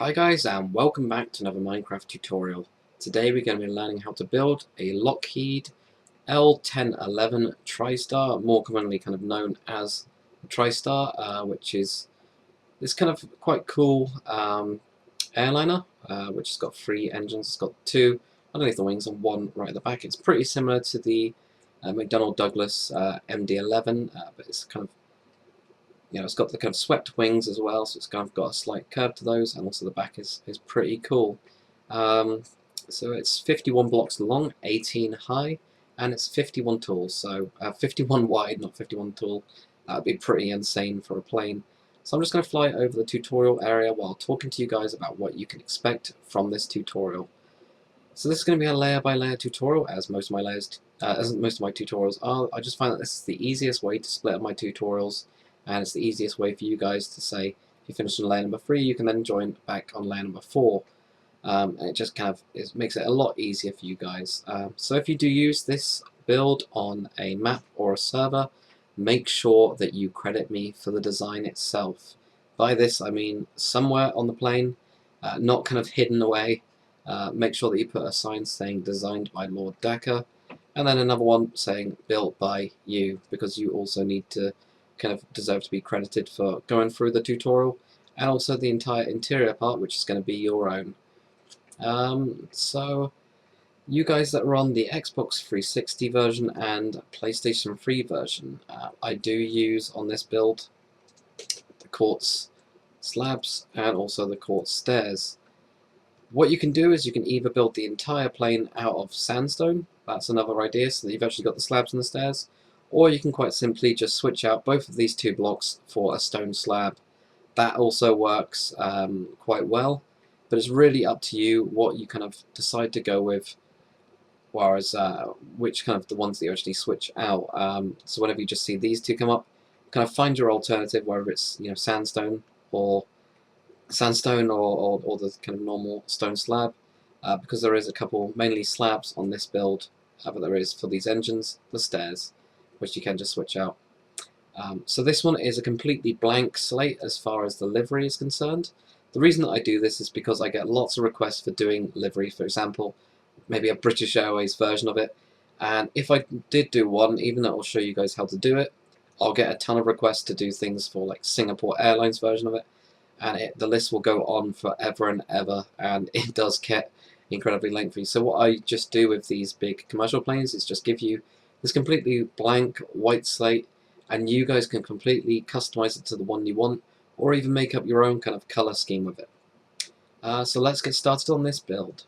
Hi guys, and welcome back to another Minecraft tutorial. Today we're going to be learning how to build a Lockheed L-1011 TriStar, more commonly kind of known as the TriStar, which is this kind of quite cool airliner, which has got 3 engines. It's got 2 underneath the wings and 1 right at the back. It's pretty similar to the McDonnell Douglas MD-11, but it's kind of, it's got the kind of swept wings as well, so it's kind of got a slight curve to those, and also the back is pretty cool. So it's 51 blocks long, 18 high, and it's 51 tall, so 51 wide, not 51 tall. That would be pretty insane for a plane. So I'm just going to fly over the tutorial area while talking to you guys about what you can expect from this tutorial. So this is going to be a layer by layer tutorial, as most of my tutorials are. I just find that this is the easiest way to split up my tutorials, and it's the easiest way for you guys to say, if you finish on layer number 3, you can then join back on layer number 4. And it just kind of makes it a lot easier for you guys. So if you do use this build on a map or a server, make sure that you credit me for the design itself. By this I mean somewhere on the plane, not kind of hidden away. Make sure that you put a sign saying designed by Lord Decker, and then another one saying built by you, because you also need to kind of deserve to be credited for going through the tutorial, and also the entire interior part, which is going to be your own. So you guys that are on the Xbox 360 version and PlayStation 3 version, I do use on this build the quartz slabs and also the quartz stairs. What you can do is you can either build the entire plane out of sandstone, that's another idea, so that you've actually got the slabs and the stairs, or you can quite simply just switch out both of these 2 blocks for a stone slab. That also works quite well, but it's really up to you what you kind of decide to go with, whereas which kind of the ones that you actually switch out. So whenever you just see these 2 come up, kind of find your alternative, whether it's sandstone or the kind of normal stone slab, because there is a couple, mainly slabs on this build, but there is for these engines, the stairs, which you can just switch out. So this one is a completely blank slate as far as the livery is concerned. The reason that I do this is because I get lots of requests for doing livery, for example, maybe a British Airways version of it, and if I did do one, even though I'll show you guys how to do it, I'll get a ton of requests to do things for like Singapore Airlines version of it, and the list will go on forever and ever, and it does get incredibly lengthy. So what I just do with these big commercial planes is just give you this completely blank white slate, and you guys can completely customize it to the one you want, or even make up your own kind of color scheme with it. So let's get started on this build.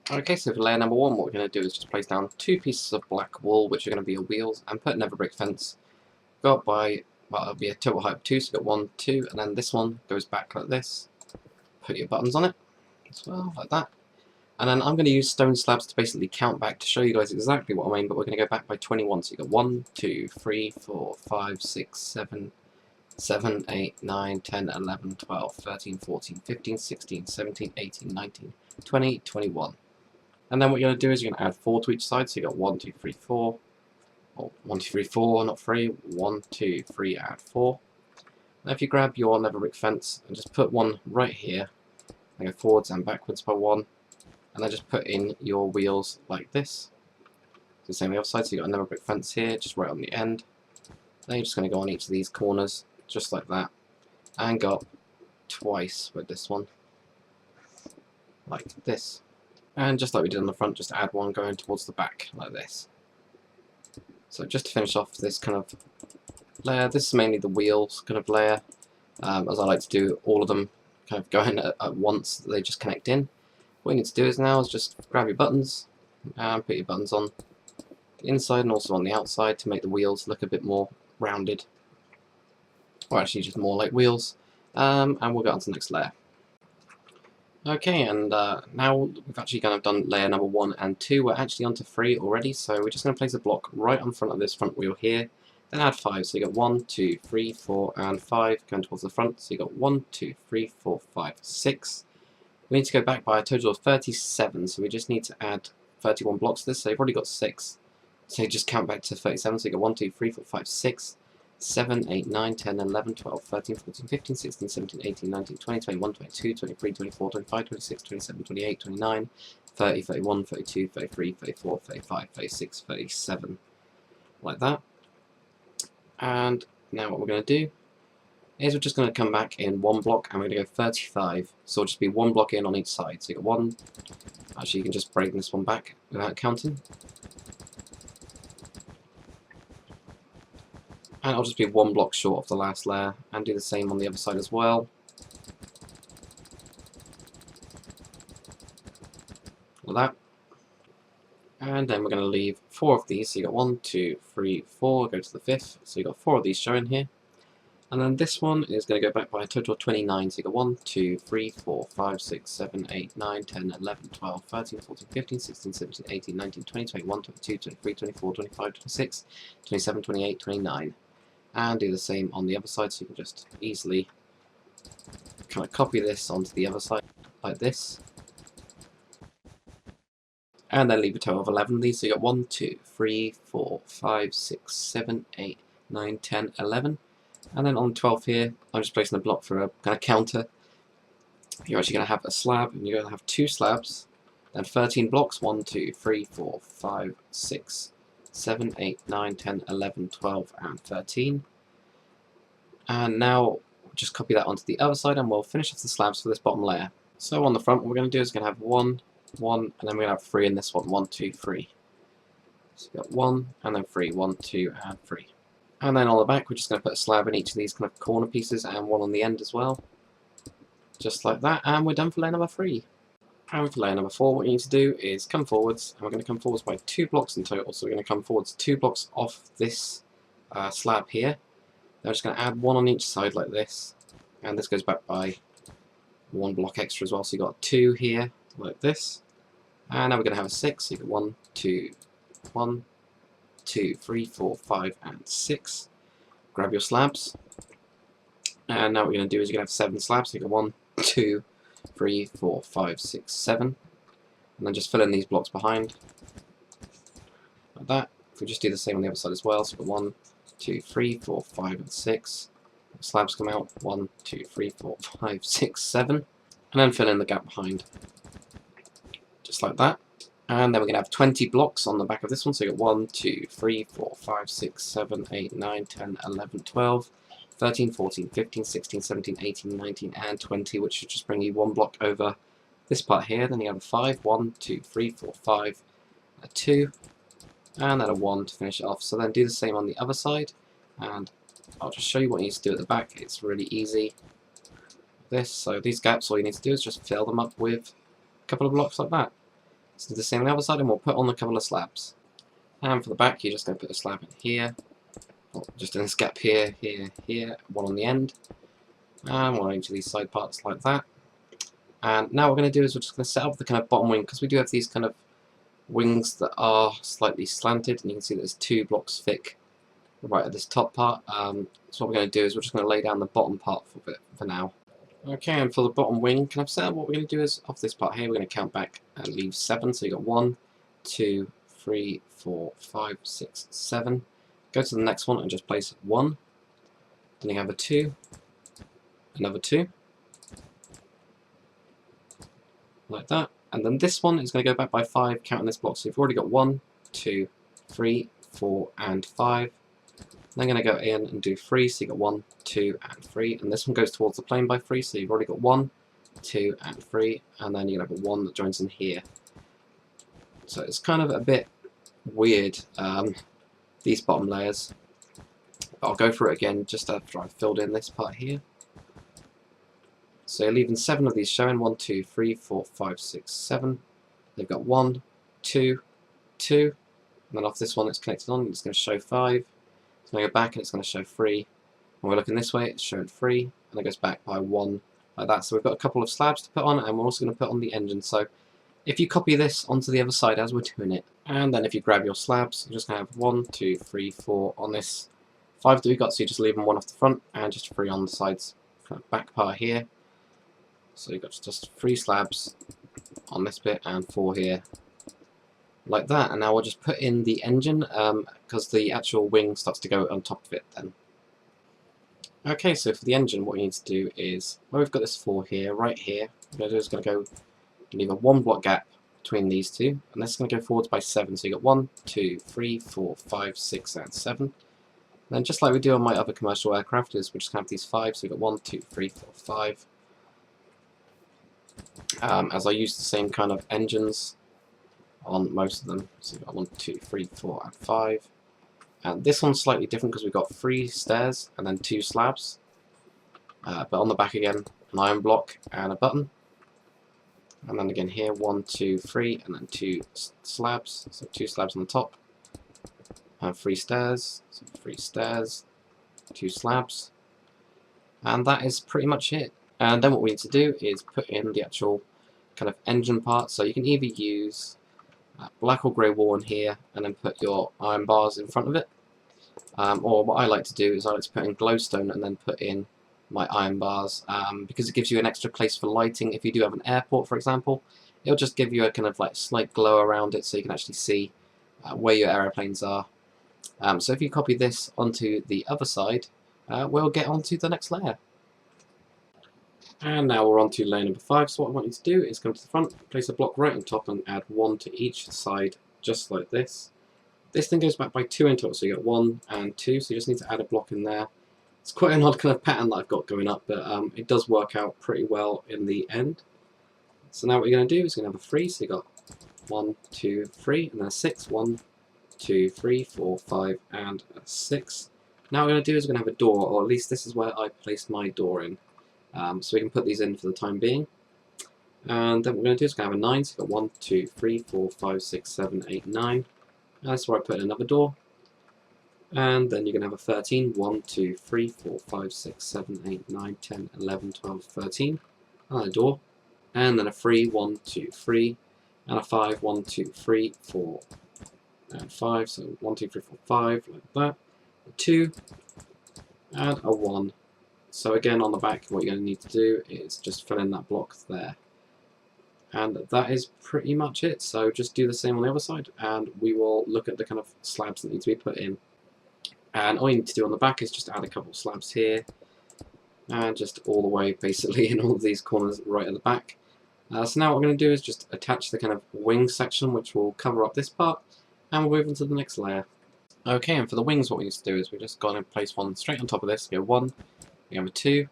Okay, so for layer number 1, what we're going to do is just place down 2 pieces of black wool, which are going to be your wheels, and put another brick fence. Go up by, well, it'll be a total height of 2, so you've got 1, 2, and then this one goes back like this. Put your buttons on it as well, like that. And then I'm going to use stone slabs to basically count back to show you guys exactly what I mean, but we're going to go back by 21. So you've got 1, 2, 3, 4, 5, 6, 7, 8, 9, 10, 11, 12, 13, 14, 15, 16, 17, 18, 19, 20, 21. And then what you're going to do is you're going to add 4 to each side, so you've got 1, 2, 3, 4. Or 1, 2, 3, 4, not 3. 1, 2, 3, add 4. Now if you grab your nether brick fence and just put one right here, and go forwards and backwards by 1, and then just put in your wheels like this. So same on the other side, so you've got another brick fence here, just right on the end. Then you're just going to go on each of these corners, just like that, and go up twice with this one, like this. And just like we did on the front, just add one going towards the back, like this. So just to finish off this kind of layer, this is mainly the wheels kind of layer, as I like to do all of them kind of going at once, they just connect in. What you need to do is now is just grab your buttons and put your buttons on the inside and also on the outside to make the wheels look a bit more rounded, or actually just more like wheels, and we'll go on to the next layer. Okay, and now we've actually kind of done layer number 1 and 2, we're actually onto 3 already, so we're just going to place a block right on front of this front wheel here, then add 5, so you got 1, 2, 3, 4, and 5 going towards the front, so you got 1, 2, 3, 4, 5, 6. We need to go back by a total of 37, so we just need to add 31 blocks to this, so you've already got 6. So you just count back to 37, so you got 1, 2, 3, 4, 5, 6. 7, 8, 9, 10, 11, 12, 13, 14, 15, 16, 17, 18, 19, 20, 21, 22, 23, 24, 25, 26, 27, 28, 29, 30, 31, 32, 33, 34, 35, 36, 37. Like that. And now what we're going to do is we're just going to come back in one block and we're going to go 35. So it'll just be one block in on each side. So you got one. Actually, you can just break this one back without counting. And it'll just be one block short of the last layer, and do the same on the other side as well. Like that. And then we're going to leave 4 of these. So you got 1, 2, 3, 4, go to the 5th. So you got 4 of these showing here. And then this one is going to go back by a total of 29. So you got 1, 2, 3, 4, 5, 6, 7, 8, 9, 10, 11, 12, 13, 14, 15, 16, 17, 18, 19, 20, 21, 22, 23, 24, 25, 26, 27, 28, 29. And do the same on the other side, so you can just easily kind of copy this onto the other side like this. And then leave a total of 11 of these. So you got 1, 2, 3, 4, 5, 6, 7, 8, 9, 10, 11. And then on 12 here, I'm just placing a block for a kind of counter. You're actually going to have a slab, and you're going to have 2 slabs. Then 13 blocks, 1, 2, 3, 4, 5, 6, 7, 8, 9, 10, 11, 12, and 13. And now just copy that onto the other side and we'll finish off the slabs for this bottom layer. So on the front, what we're going to do is we're going to have 1, 1, and then we're going to have 3 in this one. 1, 2, 3. So we've got 1, and then 3. 1, 2, and 3. And then on the back, we're just going to put a slab in each of these kind of corner pieces and one on the end as well. Just like that, and we're done for layer number 3. And for layer number 4, what you need to do is come forwards, and we're going to come forwards by 2 blocks in total. So we're going to come forwards 2 blocks off this slab here. I'm just going to add 1 on each side like this, and this goes back by 1 block extra as well. So you've got 2 here like this, and now we're going to have a 6. So you've got 1, 2, 1, 2, 3, 4, 5, and 6. Grab your slabs, and now what we're going to do is you're going to have 7 slabs. So you've got 1, 2, 3, 4, 5, 6, 7, and then just fill in these blocks behind like that. If we just do the same on the other side as well, so we've got 1, 2, 3, 4, 5, and 6. Slabs come out 1, 2, 3, 4, 5, 6, 7, and then fill in the gap behind, just like that. And then we're going to have 20 blocks on the back of this one. So you got 1, 2, 3, 4, 5, 6, 7, 8, 9, 10, 11, 12, 13, 14, 15, 16, 17, 18, 19, and 20, which should just bring you 1 block over this part here. Then you have a 5, 1, 2, 3, 4, 5, a 2, and then a 1 to finish it off. So then do the same on the other side, and I'll just show you what you need to do at the back. It's really easy. So these gaps, all you need to do is just fill them up with a couple of blocks like that. So do the same on the other side, and we'll put on a couple of slabs. And for the back, you're just going to put a slab in here, just in this gap here, here, here, 1 on the end, and 1 on each of these side parts like that. And now what we're going to do is we're just going to set up the kind of bottom wing, because we do have these kind of wings that are slightly slanted, and you can see that there's 2 blocks thick right at this top part. So what we're going to do is we're just going to lay down the bottom part for now. Okay, and for the bottom wing kind of setup, what we're going to do is off this part here, we're going to count back and leave 7. So you got 1, 2, 3, 4, 5, 6, 7. Go to the next one and just place 1. Then you have a 2, another 2, like that. And then this one is going to go back by 5, counting this block. So you've already got 1, 2, 3, 4, and 5. Then I'm going to go in and do 3, so you got 1, 2, and 3, and this one goes towards the plane by 3, so you've already got 1, 2, and 3, and then you're going to have a 1 that joins in here. So it's kind of a bit weird, these bottom layers, but I'll go through it again just after I've filled in this part here. So you're leaving 7 of these showing, 1, 2, 3, 4, 5, 6, 7. They've got 1, 2, 2, and then off this one that's connected on, it's going to show 5. It's going to go back and it's going to show 3. When we're looking this way, it's showing 3, and it goes back by 1, like that. So we've got a couple of slabs to put on, and we're also going to put on the engine. So if you copy this onto the other side as we're doing it, and then if you grab your slabs, you're just going to have 1, 2, 3, 4 on this 5 that we've got, so you just leave them 1 off the front, and just 3 on the sides, kind of back part here. So you've got just 3 slabs on this bit, and 4 here, like that. And now we'll just put in the engine, because the actual wing starts to go on top of it then. Okay, so for the engine, what you need to do is, well, we've got this 4 here, right here. What we're going to go leave a 1 block gap between these two, and this is going to go forwards by 7. So you got 1, 2, 3, 4, 5, 6, and 7. And then just like we do on my other commercial aircraft, is we just have these 5. So you got 1, 2, 3, 4, 5. As I use the same kind of engines on most of them. So you've got 1, 2, 3, 4, and 5. And this one's slightly different because we've got 3 stairs and then 2 slabs. But on the back again, an iron block and a button. And then again here, 1, 2, 3, and then 2 slabs. So 2 slabs on the top. And 3 stairs. So 3 stairs, 2 slabs. And that is pretty much it. And then what we need to do is put in the actual kind of engine part. So you can either use black or grey wall in here and then put your iron bars in front of it. Or what I like to do is I like to put in glowstone and then put in my iron bars, because it gives you an extra place for lighting. If you do have an airport, for example, it'll just give you a kind of like slight glow around it so you can actually see where your aeroplanes are. So if you copy this onto the other side, we'll get onto the next layer. And now we're on to layer number 5. So what I want you to do is come to the front, place a block right on top and add 1 to each side, just like this. This thing goes back by 2 into it, so you get 1 and 2, so you just need to add a block in there. It's quite an odd kind of pattern that I've got going up, but it does work out pretty well in the end. So now what you're going to do is you're going to have a 3, so you've got 1, 2, 3, and then a 6, 1, 2, 3, 4, 5, and a 6. Now what we're going to do is we're going to have a door, or at least this is where I place my door in. So we can put these in for the time being. And then what we're going to do is we're going to have a 9, so you've got 1, 2, 3, 4, 5, 6, 7, 8, 9. And that's where I put in another door. And then you're going to have a 13, 1, 2, 3, 4, 5, 6, 7, 8, 9, 10, 11, 12, 13. And a door. And then a 3, 1, 2, 3. And a 5, 1, 2, 3, 4, and 5. So 1, 2, 3, 4, 5, like that. A 2. And a 1. So again, on the back, what you're going to need to do is just fill in that block there. And that is pretty much it. So just do the same on the other side, and we will look at the kind of slabs that need to be put in. And all you need to do on the back is just add a couple of slabs here, and just all the way basically in all of these corners right at the back. So now what we're going to do is just attach the kind of wing section, which will cover up this part, and we'll move on to the next layer. Okay, and for the wings, what we need to do is we're just going to place one straight on top of this. Go 1, you have a 2,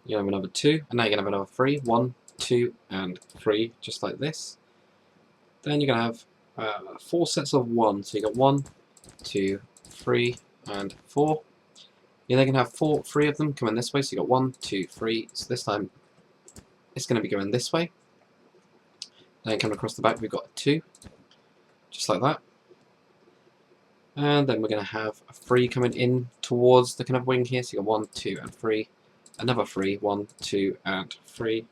you have another 2, and now you're going to have another 3, 1, 2, and 3, just like this. Then you're going to have 4 sets of 1, so you got 1, 2, 3, and 4. You're then going to have 3 of them coming this way, so you got 1, 2, 3. So this time it's going to be going this way. Then coming across the back, we've got a 2, just like that. And then we're going to have a 3 coming in towards the kind of wing here, so you got 1, 2, and 3. Another 3, 1, 2, and 3.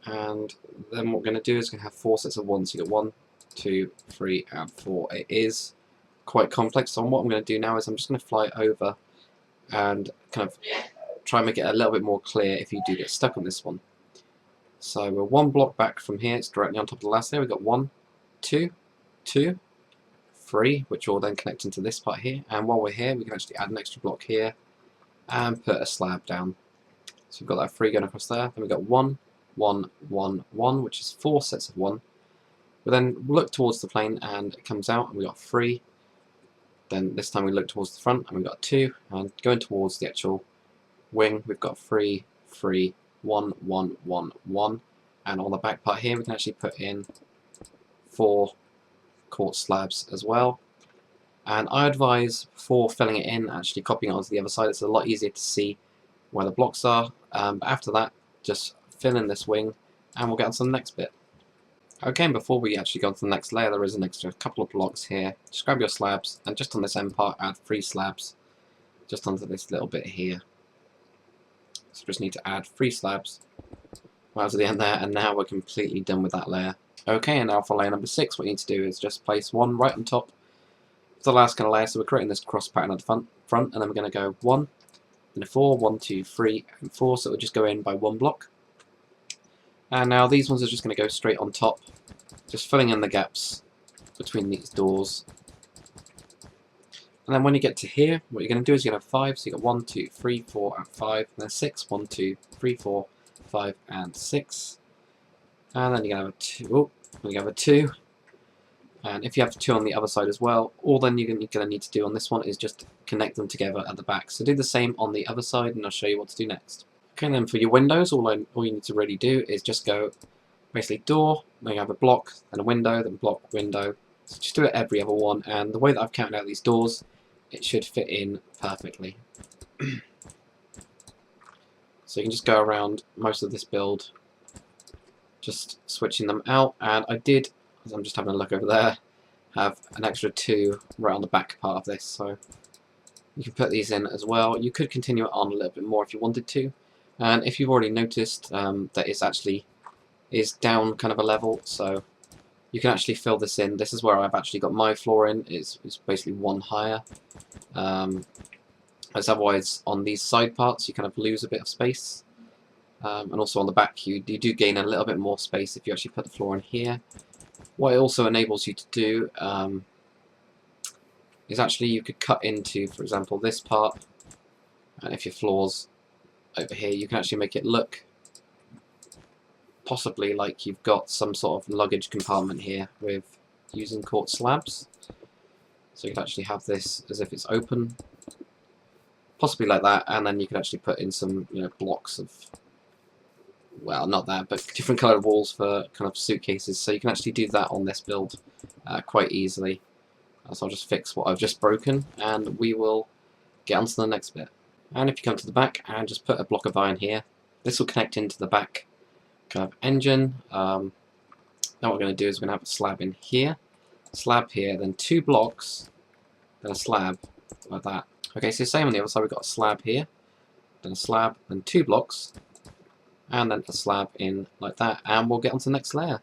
And then what we're going to do is we're going to have 4 sets of 1, so you got 1, 2, 3, and 4. It is quite complex, so what I'm going to do now is I'm just going to fly over and kind of try and make it a little bit more clear if you do get stuck on this one. So we're 1 block back from here, it's directly on top of the last layer. We've got 1, 2, 2, 3, which will then connect into this part here, and while we're here we can actually add an extra block here and put a slab down. So we've got that 3 going across there, then we've got 1, 1, 1, 1, which is 4 sets of 1. We then look towards the plane and it comes out and we've got 3. Then this time we look towards the front and we've got 2, and going towards the actual wing we've got 3, 3, 1, 1, 1, 1, and on the back part here we can actually put in 4 quartz slabs as well. And I advise, before filling it in, actually copying it onto the other side. It's a lot easier to see where the blocks are, but after that just fill in this wing and we'll get on to the next bit. Okay, and before we actually go on to the next layer, there is an extra couple of blocks here. Just grab your slabs and just on this end part add 3 slabs just onto this little bit here. So just need to add 3 slabs right to the end there, and now we're completely done with that layer. Okay, and now for layer number 6, what you need to do is just place 1 right on top of the last kind of layer. So we're creating this cross pattern at the front, and then we're going to go 1, then a 4, 1, 2, 3, and 4, so it'll just go in by 1 block. And now these ones are just going to go straight on top, just filling in the gaps between these doors. And then when you get to here, what you're going to do is you're going to have 5, so you got 1, 2, 3, 4, and 5, and then 6, 1, 2, 3, 4, 5, and 6. And then you're going to have a 2, oh, then you have a 2. And if you have 2 on the other side as well, all then you're going to need to do on this one is just connect them together at the back. So do the same on the other side, and I'll show you what to do next. Okay, and then for your windows, all you need to really do is just go basically door, then you have a block, then a window, then block, window. So just do it every other one, and the way that I've counted out these doors, it should fit in perfectly. So you can just go around most of this build, just switching them out, and I did, as I'm just having a look over there, have an extra 2 right on the back part of this, so you can put these in as well. You could continue it on a little bit more if you wanted to, and if you've already noticed that it's actually is down kind of a level, so you can actually fill this in. This is where I've actually got my floor in. It's basically 1 higher. As otherwise on these side parts you kind of lose a bit of space. And also on the back you do gain a little bit more space if you actually put the floor in here. What it also enables you to do is actually you could cut into, for example, this part, and if your floor's over here you can actually make it look possibly like you've got some sort of luggage compartment here with using quartz slabs. So you can actually have this as if it's open, possibly like that, and then you can actually put in some blocks of, well, not that, but different coloured walls for kind of suitcases. So you can actually do that on this build quite easily. So I'll just fix what I've just broken, and we will get on to the next bit. And if you come to the back and just put a block of iron here, this will connect into the back kind of engine. Now what we're going to do is we're going to have a slab in here, slab here, then 2 blocks, then a slab like that. Okay, so same on the other side, we've got a slab here, then a slab, then 2 blocks, and then a slab in like that, and we'll get on to the next layer.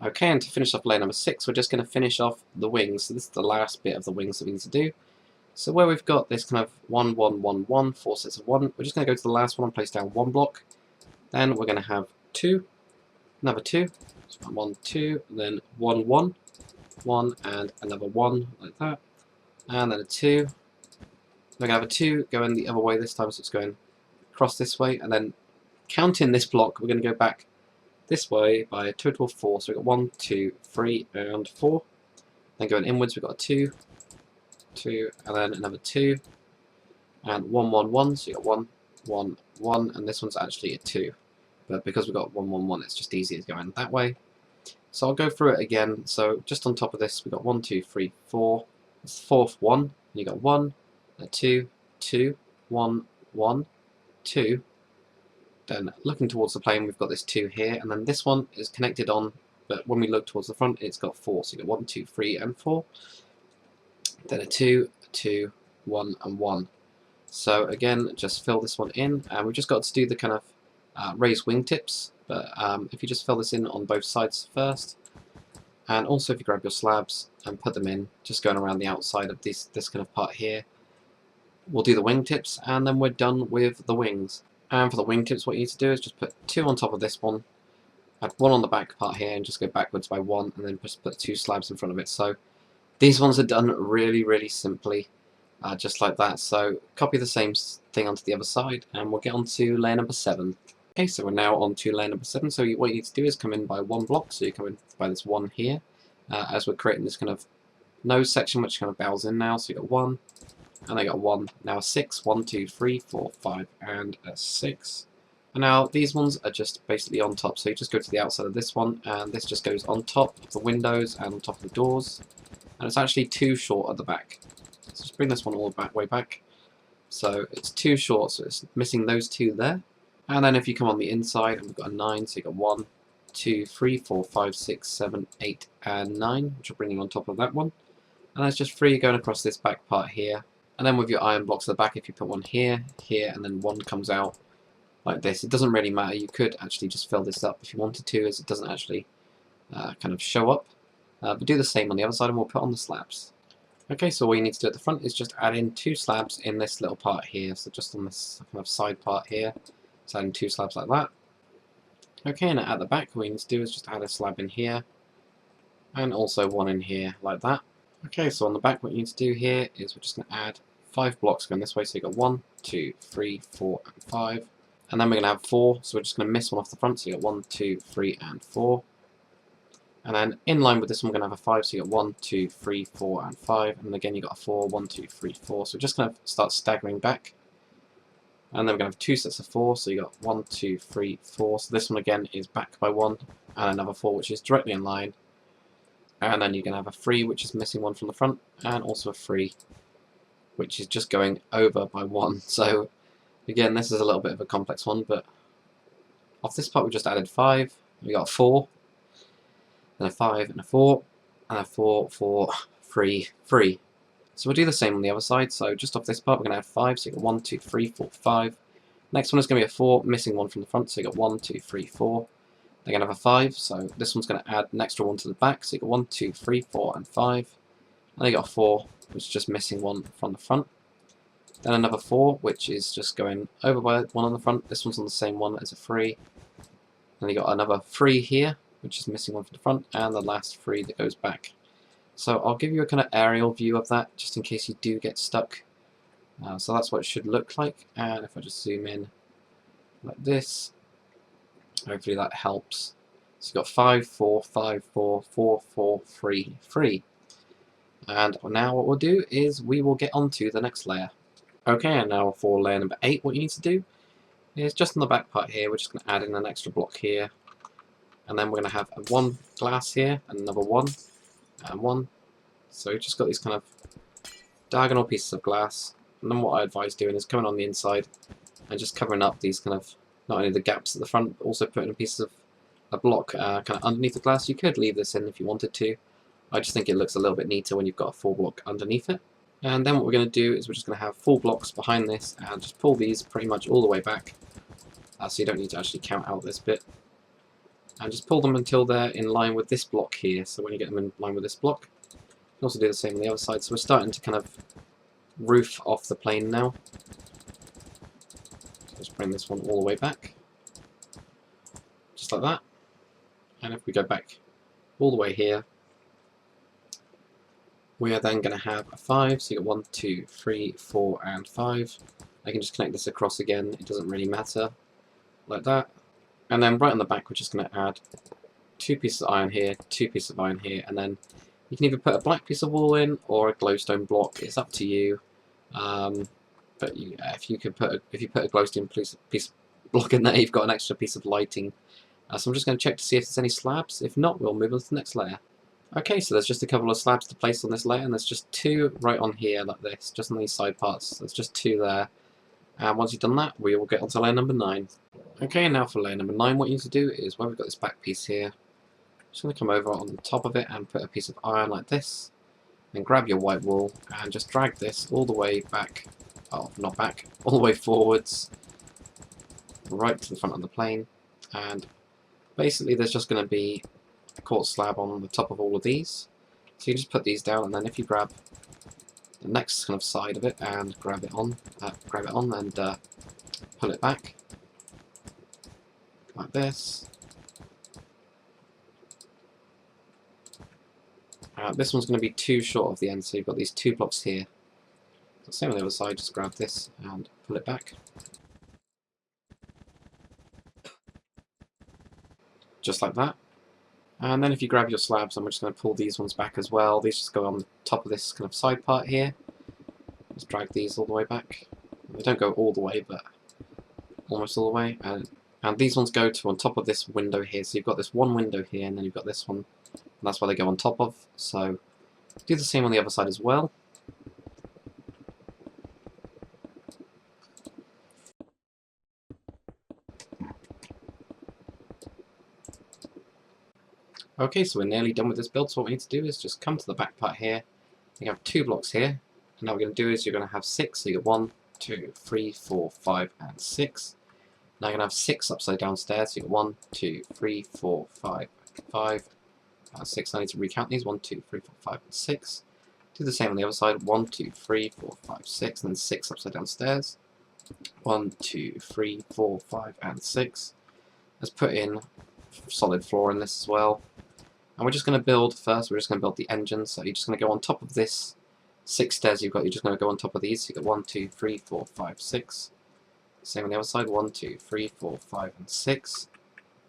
Okay, and to finish off layer number 6, we're just going to finish off the wings. So this is the last bit of the wings that we need to do. So where we've got this kind of 1, 1, 1, 1, 4 sets of 1, we're just going to go to the last one and place down 1 block. Then we're going to have 2, another 2, so 1, 2, then 1, 1, 1, and another 1 like that, and then a 2. We're going to have a 2 going the other way this time, so it's going across this way, and then counting this block, we're going to go back this way by a total of 4. So we've got 1, 2, 3, and 4. Then going inwards, we've got a 2, 2, and then another 2, and 1, 1, 1. So you've got 1, 1, 1, and this one's actually a 2. But because we've got 1, 1, 1, it's just easier going that way. So I'll go through it again. So just on top of this, we've got 1, 2, 3, 4. It's the 4th one. And you've got 1, a 2, 2, 1, 1, 2. Then looking towards the plane, we've got this 2 here, and then this one is connected on, but when we look towards the front, it's got 4. So you've got 1, 2, 3, and 4. Then a 2, 2, 1, and 1. So again, just fill this one in, and we've just got to do the kind of raised wingtips, but if you just fill this in on both sides first, and also if you grab your slabs and put them in, just going around the outside of this kind of part here, we'll do the wingtips, and then we're done with the wings. And for the wingtips, what you need to do is just put 2 on top of this one, add 1 on the back part here, and just go backwards by 1, and then just put 2 slabs in front of it. So these ones are done really, really simply, just like that. So copy the same thing onto the other side, and we'll get on to layer number 7. Okay, so we're now on to layer number 7. So what you need to do is come in by 1 block. So you come in by this 1 here, as we're creating this kind of nose section, which kind of bows in now. So you got 1. And I got 1, now a 6, 1, 2, 3, 4, 5, and a 6. And now these ones are just basically on top, so you just go to the outside of this one, and this just goes on top of the windows and on top of the doors. And it's actually too short at the back. So just bring this one all the way back. So it's too short, so it's missing those 2 there. And then if you come on the inside, and we've got a 9, so you've got 1, 2, 3, 4, 5, 6, 7, 8, and 9, which are bringing on top of that one. And that's just 3 going across this back part here. And then with your iron blocks at the back, if you put 1 here, here, and then 1 comes out like this, it doesn't really matter. You could actually just fill this up if you wanted to, as it doesn't actually kind of show up. But do the same on the other side, and we'll put on the slabs. Okay, so all you need to do at the front is just add in 2 slabs in this little part here. So just on this kind of side part here, so add in 2 slabs like that. Okay, and at the back, all you need to do is just add a slab in here, and also 1 in here like that. Okay, so on the back what you need to do here is we're just going to add 5 blocks going this way, so you've got 1, 2, 3, 4 and 5. And then we're going to have 4, so we're just going to miss one off the front, so you got 1, 2, 3 and 4. And then in line with this one we're going to have a 5, so you got 1, 2, 3, 4 and 5. And again you got a 4, 1, 2, 3, 4. So we're just going to start staggering back. And then we're going to have 2 sets of 4, so you got 1, 2, 3, 4. So this one again is back by 1, and another 4 which is directly in line. And then you're going to have a 3 which is missing 1 from the front, and also a 3 which is just going over by 1. So again, this is a little bit of a complex one, but off this part we just added 5, we got a 4, then a 5 and a 4, and a 4, 4, 3, 3. So we'll do the same on the other side, so just off this part we're going to add 5, so you got 1, 2, 3, 4, 5. Next one is going to be a 4, missing 1 from the front, so you got 1, 2, 3, 4. They're going to have a 5, so this one's going to add an extra 1 to the back, so you got 1, 2, 3, 4 and 5. And you got a 4, which is just missing 1 from the front. Then another 4, which is just going over by 1 on the front. This one's on the same one as a 3. Then you got another 3 here, which is missing 1 from the front, and the last 3 that goes back. So I'll give you a kind of aerial view of that, just in case you do get stuck. So that's what it should look like, and if I just zoom in like this, hopefully that helps. So you've got 5, 4, 5, 4, 4, 4, 3, 3. And now what we'll do is we will get onto the next layer. Okay, and now for layer number 8, what you need to do is just on the back part here, we're just going to add in an extra block here. And then we're going to have a 1 glass here, and another 1, and 1. So we've just got these kind of diagonal pieces of glass. And then what I advise doing is coming on the inside and just covering up these kind of, not only the gaps at the front, but also putting a piece of a block kind of underneath the glass. You could leave this in if you wanted to. I just think it looks a little bit neater when you've got a full block underneath it. And then what we're going to do is we're just going to have full blocks behind this and just pull these pretty much all the way back. So you don't need to actually count out this bit. And just pull them until they're in line with this block here. So when you get them in line with this block, you can also do the same on the other side. So we're starting to kind of roof off the plane now. So let's bring this one all the way back. Just like that. And if we go back all the way here, we are then going to have a 5, so you got 1, 2, 3, 4 and 5. I can just connect this across again, it doesn't really matter, like that. And then right on the back we're just going to add 2 pieces of iron here, 2 pieces of iron here, and then you can either put a black piece of wool in or a glowstone block, it's up to you. But if you put a glowstone piece block in there, you've got an extra piece of lighting. So I'm just going to check to see if there's any slabs, if not we'll move on to the next layer. Okay, so there's just a couple of slabs to place on this layer, and there's just 2 right on here like this, just on these side parts. There's just 2 there. And once you've done that, we will get onto layer number 9. Okay, now for layer number 9, what you need to do is where we've got this back piece here, just going to come over on the top of it and put a piece of iron like this. Then grab your white wool and just drag this all the way back, oh, not back, all the way forwards, right to the front of the plane. And basically there's just going to be a quartz slab on the top of all of these. So you just put these down, and then if you grab the next kind of side of it and grab it on and pull it back like this. This one's going to be too short of the end, so you've got these 2 blocks here. So same on the other side, just grab this and pull it back. Just like that. And then if you grab your slabs, I'm just going to pull these ones back as well. These just go on the top of this kind of side part here. Just drag these all the way back. They don't go all the way, but almost all the way. And these ones go to on top of this window here. So you've got this one window here, and then you've got this one. And that's why they go on top of. So do the same on the other side as well. Okay, so we're nearly done with this build, so what we need to do is just come to the back part here. We have 2 blocks here, and now what we're going to do is you're going to have 6, so you get 1, 2, 3, 4, 5, and 6. Now you're going to have 6 upside down stairs, so you get 1, 2, 3, 4, 5, 5, 6. I need to recount these, 1, 2, 3, 4, 5, and 6. Do the same on the other side, 1, 2, 3, 4, 5, 6, and then 6 upside down stairs. 1, 2, 3, 4, 5, and 6. Let's put in solid floor in this as well. And we're just going to build first, we're just going to build the engine. So you're just going to go on top of this 6 stairs you've got, you're just going to go on top of these. So you've got 1, 2, 3, 4, 5, 6. Same on the other side, 1, 2, 3, 4, 5, and 6.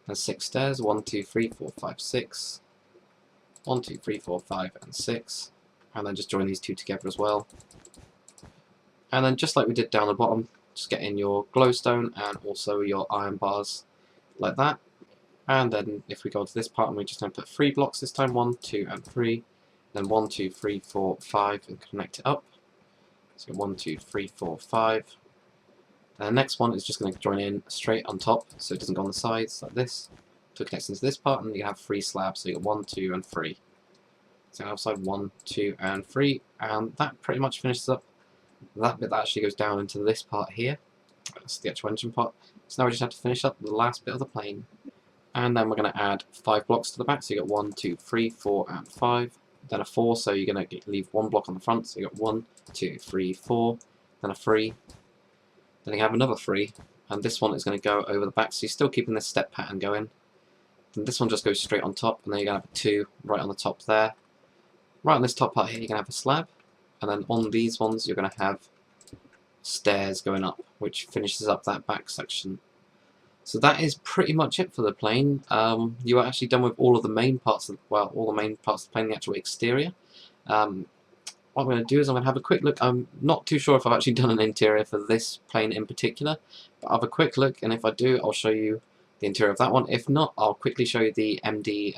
And 6 stairs, 1, 2, 3, 4, 5, 6. 1, 2, 3, 4, 5, and 6. And then just join these two together as well. And then just like we did down the bottom, just get in your glowstone and also your iron bars like that. And then if we go to this part, and we're just going to put 3 blocks this time, 1, 2, and 3. Then 1, 2, 3, 4, 5, and connect it up. So 1, 2, 3, 4, 5. And the next one is just going to join in straight on top, so it doesn't go on the sides like this. So it connects into this part, and you have 3 slabs, so you got 1, 2, and 3. So outside 1, 2, and 3, and that pretty much finishes up that bit that actually goes down into this part here. That's the actual engine part. So now we just have to finish up the last bit of the plane. And then we're going to add 5 blocks to the back, so you got 1, 2, 3, 4, and 5. Then a 4, so you're going to leave 1 block on the front, so you got 1, 2, 3, 4. Then a 3. Then you have another 3, and this one is going to go over the back, so you're still keeping this step pattern going. Then this one just goes straight on top, and then you're going to have a 2 right on the top there. Right on this top part here, you're going to have a slab, and then on these ones you're going to have stairs going up, which finishes up that back section. So that is pretty much it for the plane. You are actually done with all of the main parts of, well, all the main parts of the plane, the actual exterior. What I'm going to do is I'm going to have a quick look. I'm not too sure if I've actually done an interior for this plane in particular, but I'll have a quick look, and if I do, I'll show you the interior of that one. If not, I'll quickly show you the MD,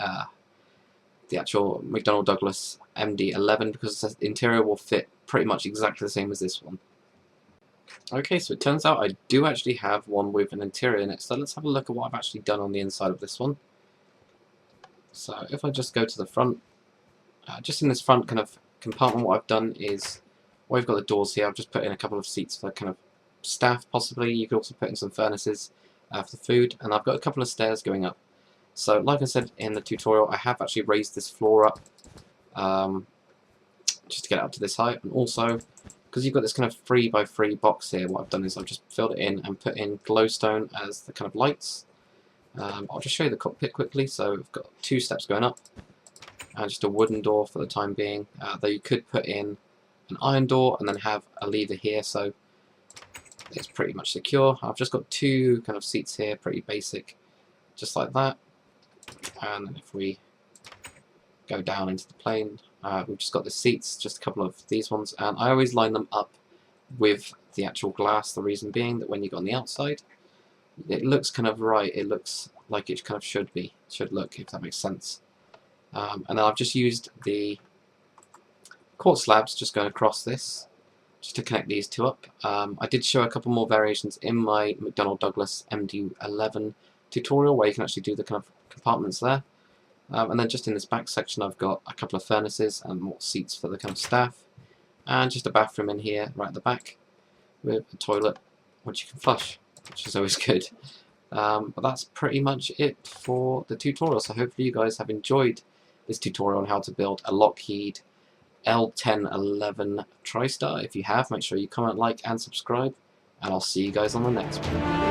the actual McDonnell Douglas MD-11, because the interior will fit pretty much exactly the same as this one. Okay, so it turns out I do actually have one with an interior in it, so let's have a look at what I've actually done on the inside of this one. So if I just go to the front, just in this front kind of compartment, what I've done is, well, we've got the doors here, I've just put in a couple of seats for kind of staff possibly. You could also put in some furnaces for the food, and I've got a couple of stairs going up. So like I said in the tutorial, I have actually raised this floor up just to get it up to this height, and also because you've got this kind of 3x3 box here, what I've done is I've just filled it in and put in glowstone as the kind of lights. I'll just show you the cockpit quickly. So we've got 2 steps going up and just a wooden door for the time being, though you could put in an iron door and then have a lever here, so it's pretty much secure. I've just got 2 kind of seats here, pretty basic, just like that. And then if we go down into the plane, we've just got the seats, just a couple of these ones, and I always line them up with the actual glass, the reason being that when you go on the outside, it looks kind of right, it looks like it kind of should look, if that makes sense. And then I've just used the quartz slabs just going across this, just to connect these 2 up. I did show a couple more variations in my McDonnell Douglas MD-11 tutorial, where you can actually do the kind of compartments there. And then just in this back section I've got a couple of furnaces and more seats for the kind of staff, and just a bathroom in here right at the back with a toilet which you can flush, which is always good. But that's pretty much it for the tutorial, so hopefully you guys have enjoyed this tutorial on how to build a Lockheed L-1011 TriStar. If you have, make sure you comment, like and subscribe, and I'll see you guys on the next one.